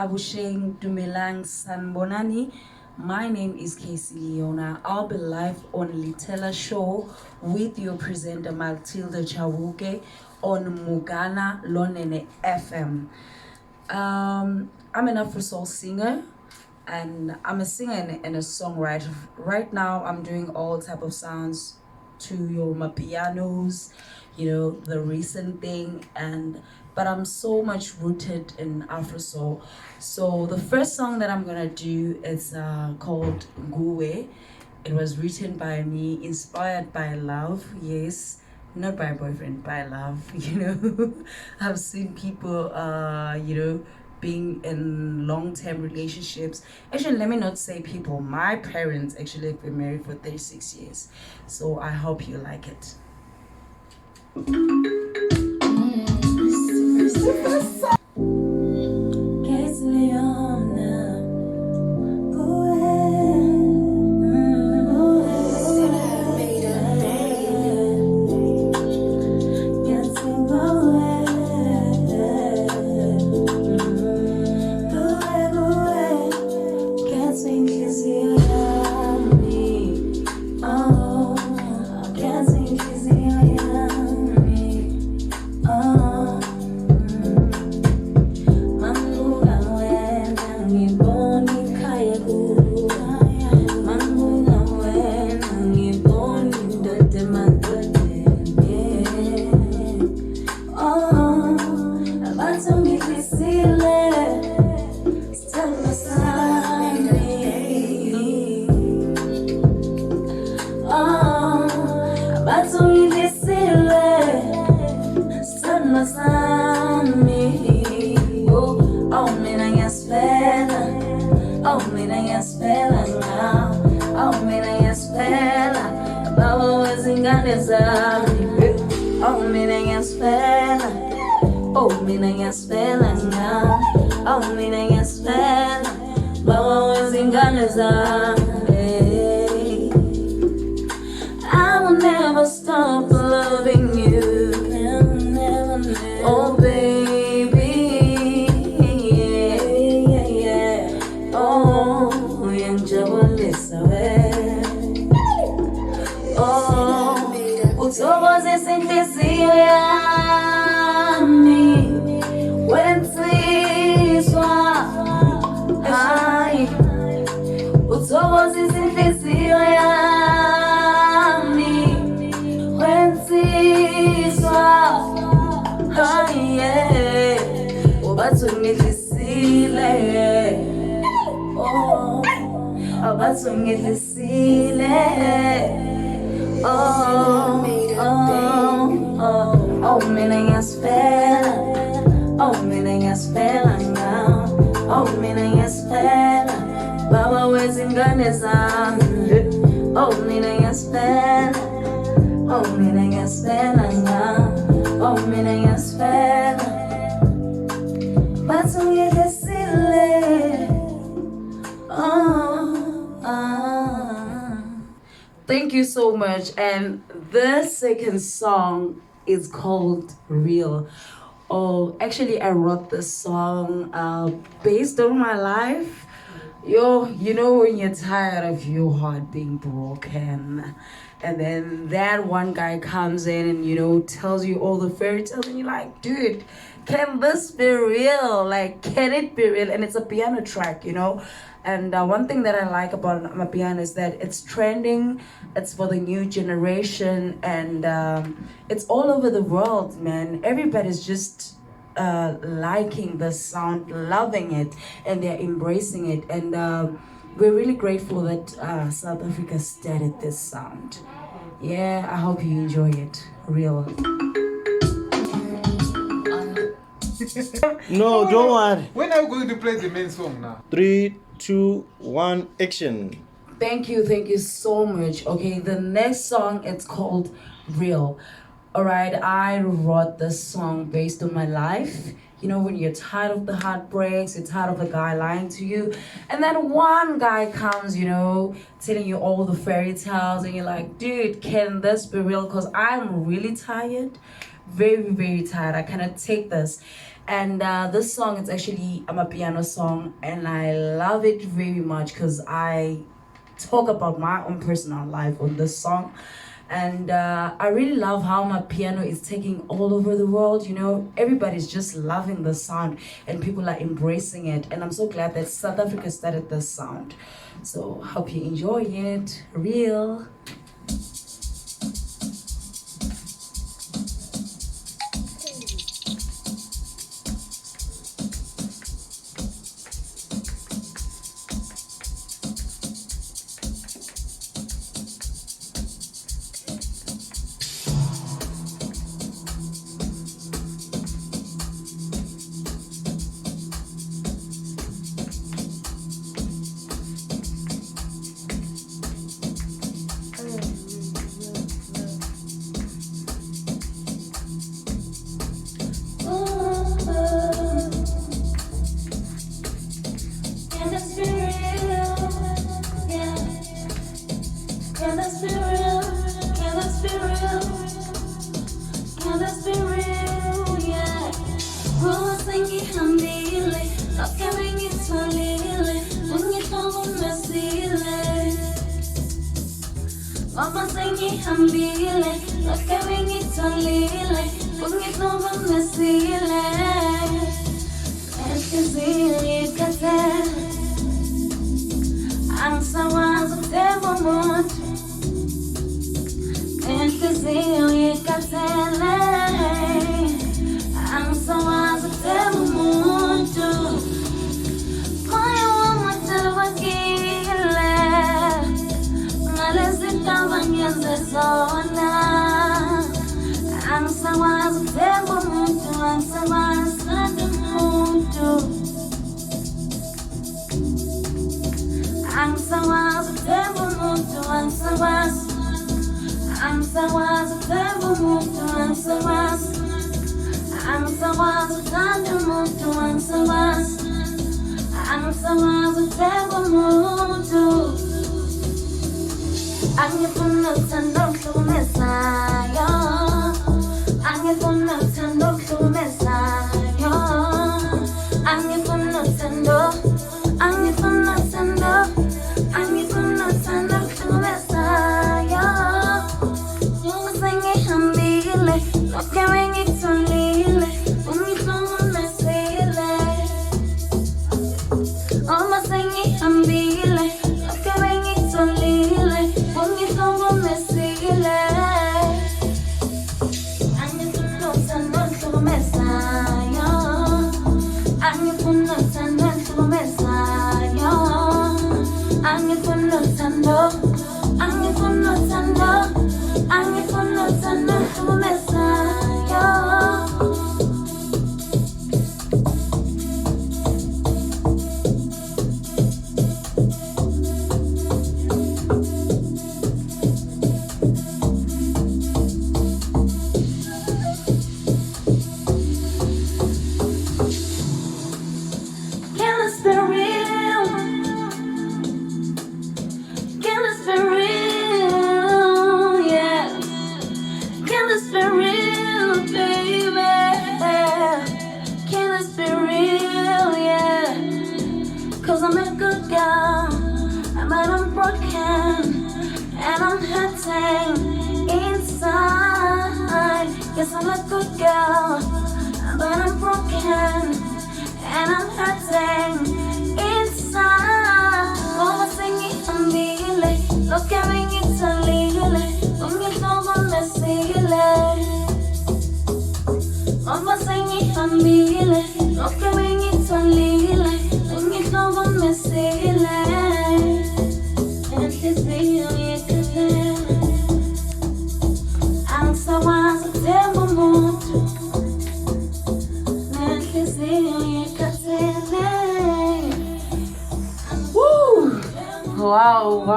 Abusheng Dumelang Sanbonani. My name is Caseyu Leona. I'll be live on Lathela show with your presenter Mathilda Chauke on Mugana Lonene FM. I'm an Afro soul singer and I'm a singer and a songwriter. Right now I'm doing all type of sounds to your pianos, the recent thing, but I'm so much rooted in Afro soul. So the first song that I'm gonna do is called Guwe. It was written by me, inspired by love, yes, not by boyfriend, by love. I've seen people being in long-term relationships. Actually, let me not say people, my parents actually have been married for 36 years, so I hope you like it. Caseyu Leona, I will never stop loving you. Oh baby, yeah. Oh, young oh, uthokoze inhliziyo yami wensizwa, hayi, uthokoze inhliziyo yami wensizwa, hayi, ubathi ungidlisile, oh, ubathi ungidlisile. Oh, mina ngiyaspela, mina ngiyaspela now, mina ngiyaspela, baba wezingane zami, mina ngiyaspela, mina ngiyaspela now, mina ngiyaspela, bathi ungidlisile, Thank you so much. And the second song is called Real. Oh, actually, I wrote this song based on my life. You know when you're tired of your heart being broken, and then that one guy comes in and tells you all the fairy tales, and you're like, dude, can this be real? Like, can it be real? And it's a piano track, And one thing that I like about my piano is that it's trending, it's for the new generation, and it's all over the world, man. Everybody's just liking the sound, loving it, and they're embracing it. And we're really grateful that South Africa started this sound. Yeah, I hope you enjoy it. Real. No, don't worry. When are we going to play the main song now? 3, 2, 1, action. Thank you so much. Okay, the next song, it's called Real. All right, I wrote this song based on my life. When you're tired of the heartbreaks, you're tired of the guy lying to you, and then one guy comes, telling you all the fairy tales, and you're like, dude, can this be real? Because I'm really tired, very, very tired. I cannot take this. And this song, it's actually a piano song, and I love it very much because I talk about my own personal life on this song. And I really love how my piano is taking all over the world. You know, everybody's just loving the sound and people are embracing it. And I'm so glad that South Africa started this sound. So hope you enjoy it. Real.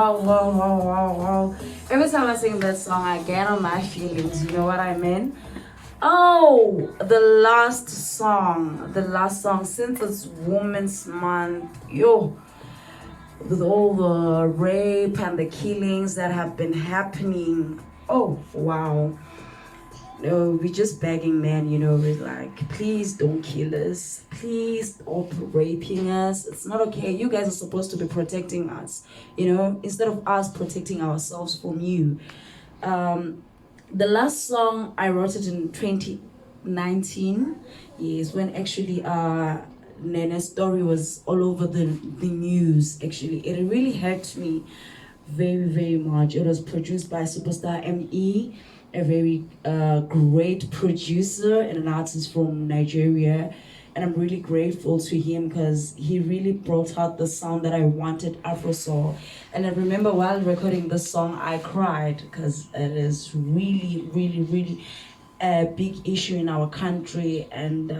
Wow. Every time I sing that song, I get on my feelings. You know what I mean? Oh, the last song. Since it's Women's Month, with all the rape and the killings that have been happening. Oh, wow. No, we're just begging men, you know, we're like, please don't kill us. Please stop raping us. It's not okay. You guys are supposed to be protecting us, you know, instead of us protecting ourselves from you. The last song I wrote it in 2019 is when actually Nene's story was all over the news. Actually, it really hurt me very, very much. It was produced by Superstar ME, a very great producer and an artist from Nigeria. And I'm really grateful to him because he really brought out the sound that I wanted, Afro soul. And I remember while recording this song, I cried because it is really, really, really a big issue in our country. And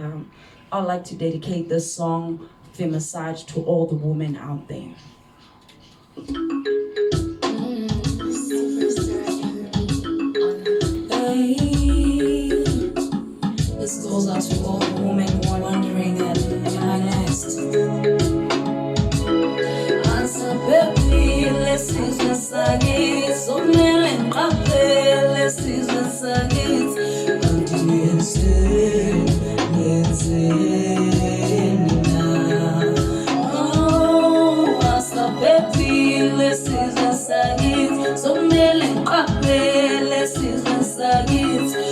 I'd like to dedicate this song, Femicide, to all the women out there. This goes out to all the women who are wondering that am I next? Answer baby, let's use the sagit. So many let's use the sagit. Oh, answer baby, let's use the sagit. So many let's use the sagit.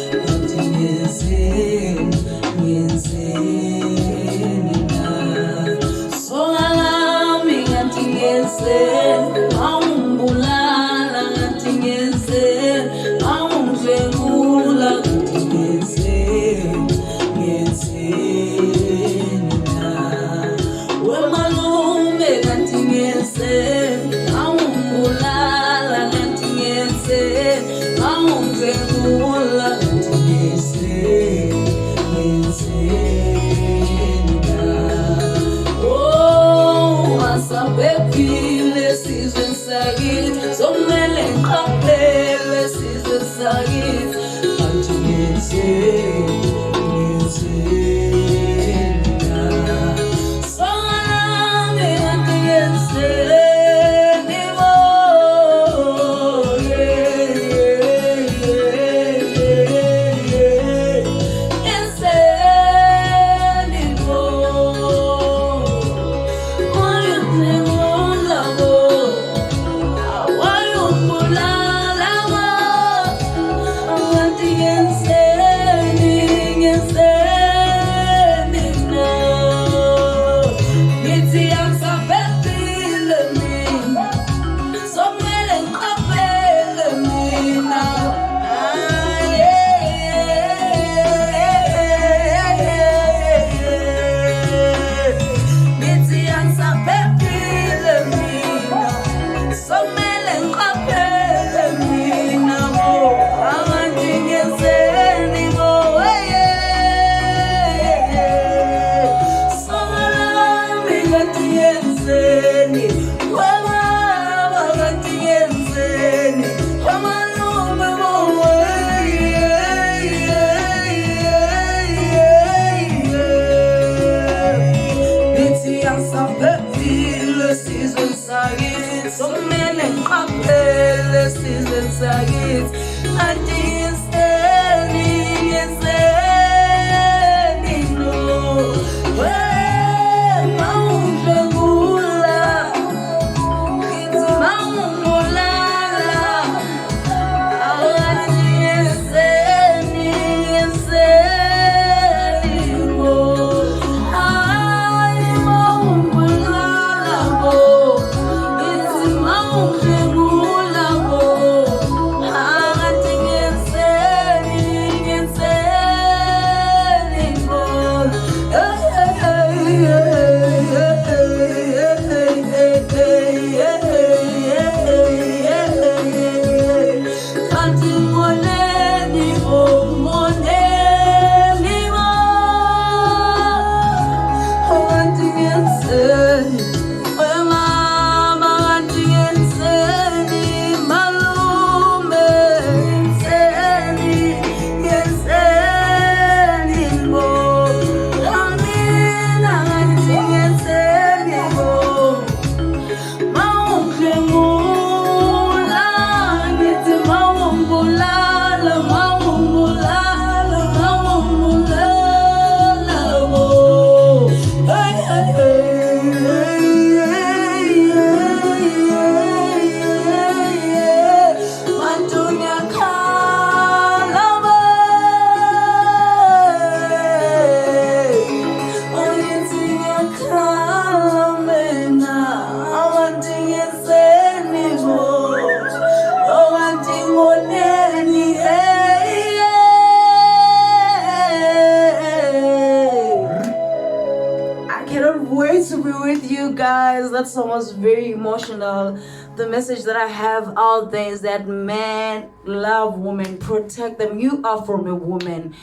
to be with you guys. That song was very emotional. The message that I have out there is that men love women, protect them. You are from a woman.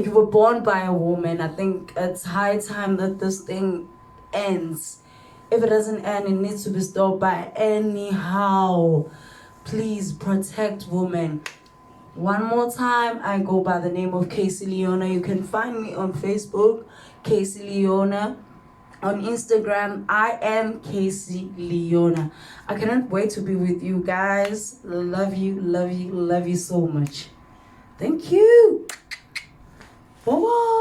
You were born by a woman. I think it's high time that this thing ends. If it doesn't end, it needs to be stopped by anyhow. Please protect women. One more time, I go by the name of Caseyu Leona. You can find me on Facebook, Caseyu Leona. On Instagram, I am Caseyu Leona. I cannot wait to be with you guys. Love you, love you, love you so much. Thank you. Bye-bye.